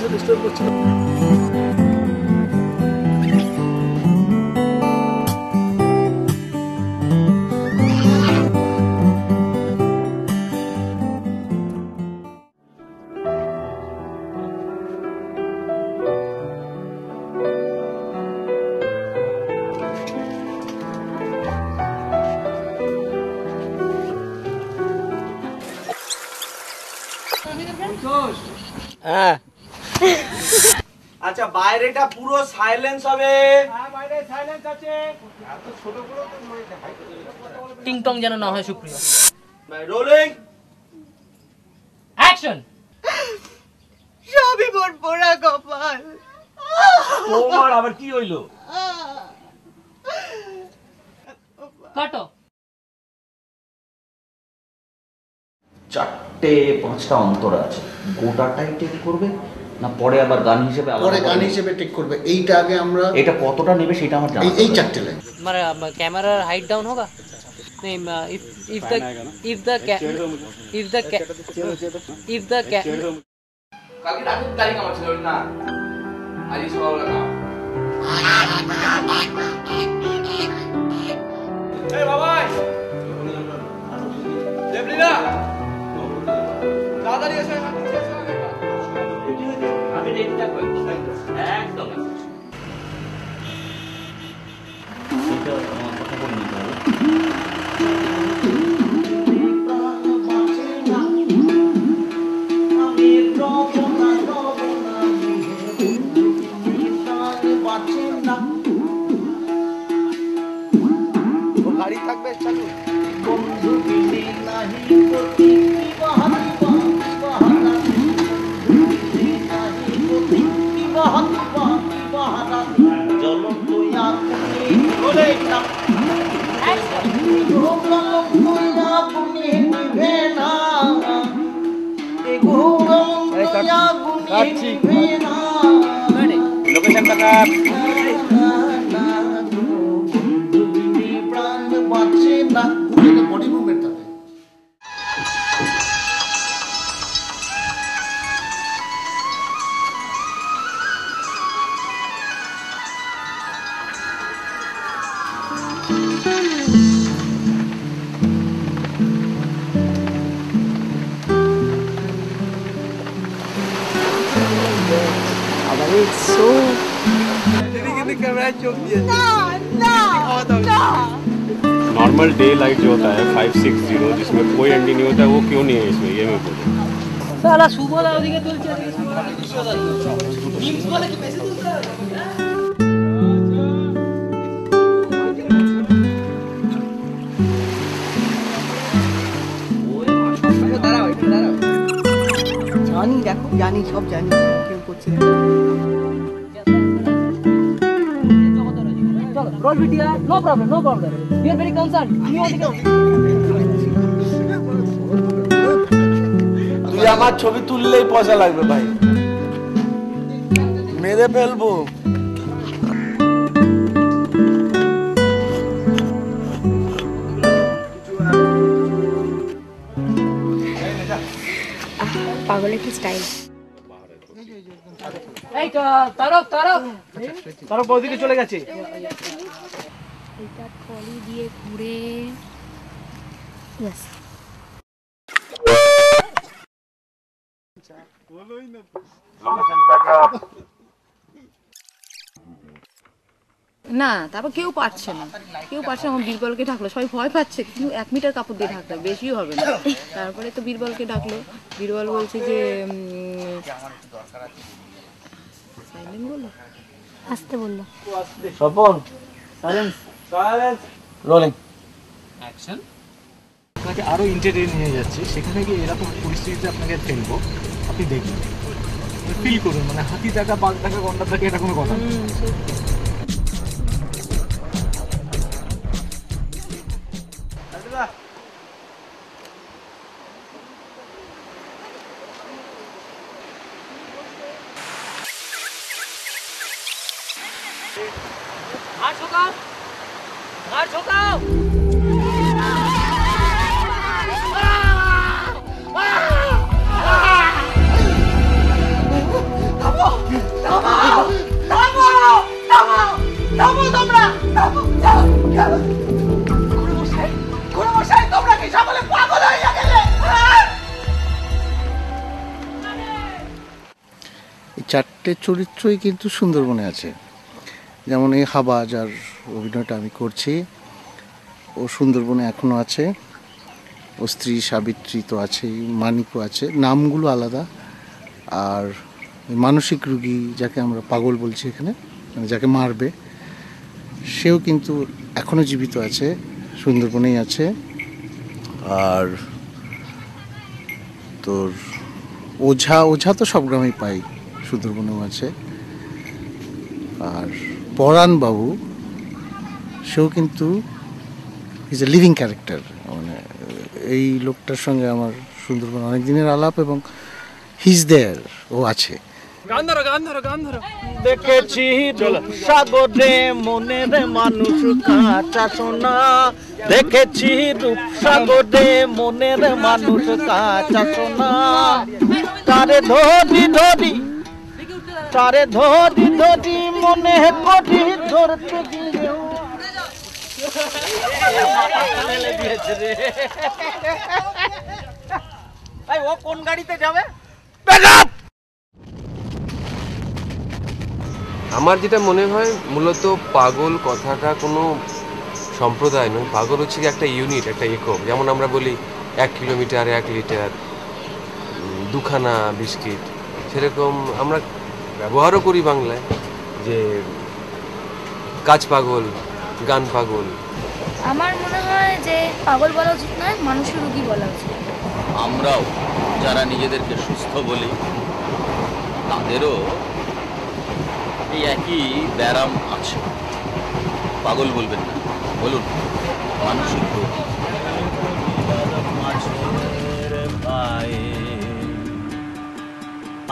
এসে ডিস্টার্ব করছিল। হ্যাঁ আচ্ছা বাইরেটা পুরো সাইলেন্স হবে। হ্যাঁ বাইরে সাইলেন্স আছে। এত ছোট করে টিং টং যেন না হয় সুপ্রিয়। ভাই রোলিং অ্যাকশন। সবই মোর পোড়া কপাল। তোমার আবার কি হইলো? কাটো। 4-5টা অন্তর আছে, গোটাটাই টেক করবে না পরে আবার গান হিসেবে আলাদা পরে গান হিসেবে টেক করবে? এইটা আগে আমরা এটা কতটা নেবে সেটা আমার জানা এই 4টে লাইন हमारा कैमरा हाइट डाउन होगा नहीं if the কালকে রাতের তারিখ আমার ছিল না, আজই সকালবেলা না। এই বাবাই দেবলীলা তাড়াতাড়ি এসে আমি রেডি থাকবো একদম। এটা আমার কথা বলে নিতে হবে। গাড়ি থাকবে চালু। বন্ধু বিনে নাহি গতি বাহারি বাহারা নাহি গতি বাহারা জল তোয়া তুমি বলে না গোগল তোয়া তুমি নিভে না এ গোগল তোয়া তুমি নিভে না। লোকেশনটা কাট। বন্ধু বিনে প্রাণ বাঁচে না। বডি মুভমেন্ট থাকে। It's so normal day light जो होता है 560 जिसमें कोई एंटी नहीं होता है वो क्यों नहीं है इसमें, ये मैं बोलूँ। साला सुबह ওদিকে চলছে নিমস বলে কি पैसे তুলতে হবে। জানি, দেখো জানি, সব জানি কেউ করছে। Roll video no problem we are very concern. তুই আমার ছবি তুললেই পয়সা লাগবে ভাই, মেরে ফেলবো। পাগলের কি স্টাইল। এই তারক ওদিকে চলে গেছে। এটা ট্রলি দিয়ে ঘুরে यस না, তারপর কেউ পারছে না, আমার বীরবলকে ডাকলো, সবাই ভয় পাচ্ছে, কিন্তু 1 মিটার কাপড় দিয়ে ঢাকতে হবে, বেশিও হবে না। তারপরে তো বীরবলকে ডাকলো, বীরবল বলছে যে সাইলেন্ট বললো, আসতে বললো। Swapan silence rolling action. আপনাকে আরো ইন্টারটেইন নিয়ে যাচ্ছে, সেখানে গিয়ে এরকম পরিস্থিতিতে আপনাকে ফেলবো, আপনি দেখুন, ফিল করুন, মানে হাতি দেখা, বাঘ দেখা, গন্ডার দেখা, এটা কোনো কথা না। घाट झुकाओ চারটে চরিত্রই কিন্তু সুন্দরবনে আছে। যেমন এই হাবা, যার অভিনয়টা আমি করছি, ও সুন্দরবনে এখনও আছে। ও স্ত্রী সাবিত্রী তো আছেই, মানিকও আছে, নামগুলো আলাদা। আর মানসিক রুগী, যাকে আমরা পাগল বলছি এখানে, মানে যাকে মারবে, সেও কিন্তু এখনও জীবিত আছে, সুন্দরবনেই আছে। আর তোর ওঝা তো সব গ্রামেই পাই, সুন্দরবনেও আছে। আর পরাণ বাবু, সেও কিন্তু ইজ এ লিভিং ক্যারেক্টার। মানে এই লোকটার সঙ্গে আমার সুন্দরবন অনেক দিনের আলাপ, এবং হি ইজ দেয়ার, ও আছে। দেখেছি রূপসাগরে মনের মানুষ কাঁচা সোনা, দেখেছি রূপসাগরে মনের মানুষ কাঁচা সোনা, তারে ধরি ধরি তারে ধরি ধরি মনে করি ধরতে গিয়েও ও কোন গাড়িতে যাবে? আমার যেটা মনে হয় মূলত পাগল কথাটা কোনো সম্প্রদায় নয়, পাগল হচ্ছে একটা ইউনিট, একটা একক। যেমন আমরা বলি 1 কিলোমিটার 1 লিটার, দুখানা বিস্কিট, সেরকম আমরা ব্যবহারও করি বাংলায় যে কাজ পাগল, গান পাগল। আমার মনে হয় যে পাগল বলা উচিত নয়, মানুষের রোগী বলা উচিত। আমরাও যারা নিজেদেরকে সুস্থ বলি, তাদেরও এই একই ব্যারাম আছে। পাগল বলবেন না, বলুন মানসিক রোগ।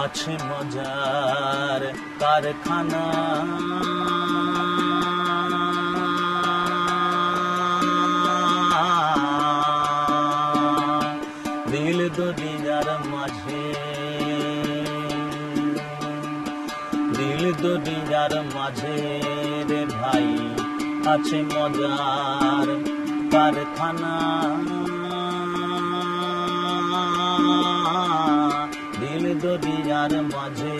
আছে মজার কারখানা, দিল দুনিয়ার মাঝে, দিল দুনিয়ার মাঝে রে ভাই আছে মজার কারখানা, দিল দুনিয়ার মাঝে।